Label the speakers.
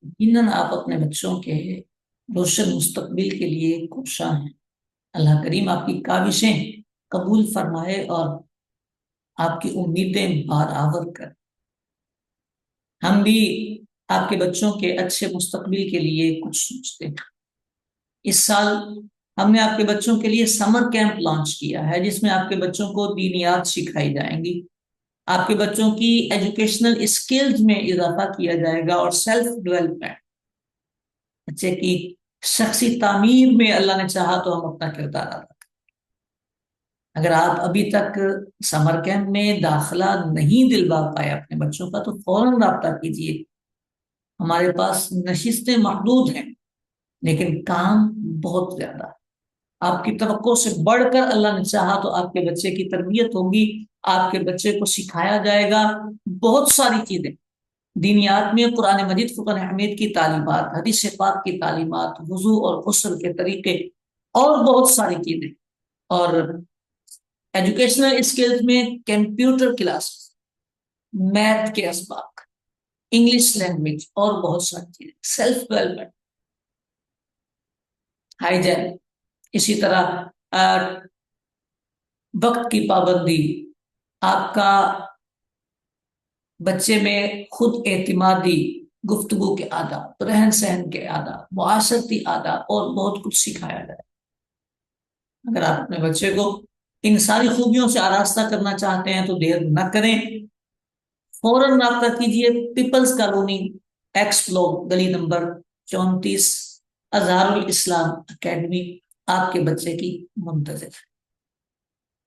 Speaker 1: یقیناً آپ اپنے بچوں کے روشن مستقبل کے لیے کوشاں ہیں۔ اللہ کریم آپ کی کاوشیں قبول فرمائے اور آپ کی امیدیں بارآور کر۔ ہم بھی آپ کے بچوں کے اچھے مستقبل کے لیے کچھ سوچتے ہیں۔ اس سال ہم نے آپ کے بچوں کے لیے سمر کیمپ لانچ کیا ہے، جس میں آپ کے بچوں کو دینیات سکھائی جائیں گی، آپ کے بچوں کی ایجوکیشنل اسکلز میں اضافہ کیا جائے گا، اور سیلف ڈیولپمنٹ، بچے کی شخصی تعمیر میں اللہ نے چاہا تو ہم اپنا کردار ادا کریں۔ اگر آپ ابھی تک سمر کیمپ میں داخلہ نہیں دلوا پائے اپنے بچوں کا تو فوراً رابطہ کیجیے۔ ہمارے پاس نشستیں محدود ہیں لیکن کام بہت زیادہ ہے۔ آپ کی توقع سے بڑھ کر اللہ نے چاہا تو آپ کے بچے کی تربیت ہوگی، آپ کے بچے کو سکھایا جائے گا بہت ساری چیزیں دینیات میں، قرآن مجید فقہ حمید کی تعلیمات، حدیث پاک کی تعلیمات، وضو اور غسل کے طریقے، اور بہت ساری چیزیں، اور ایجوکیشنل اسکلز میں کمپیوٹر کلاس، میتھ کے اسباق، انگلش لینگویج، اور بہت ساری چیزیں، سیلف ڈیولپمنٹ، ہائیجین، اسی طرح وقت کی پابندی، آپ کا بچے میں خود اعتمادی، گفتگو کے آداب، رہن سہن کے آداب، معاشرتی آداب، اور بہت کچھ سکھایا جائے۔ اگر آپ اپنے بچے کو ان ساری خوبیوں سے آراستہ کرنا چاہتے ہیں تو دیر نہ کریں، فوراً رابطہ کیجیے۔ پیپلز کالونی، ایکس بلاک، گلی نمبر 34، اظہار الاسلام اکیڈمی آپ کے بچے کی منتظر ہے۔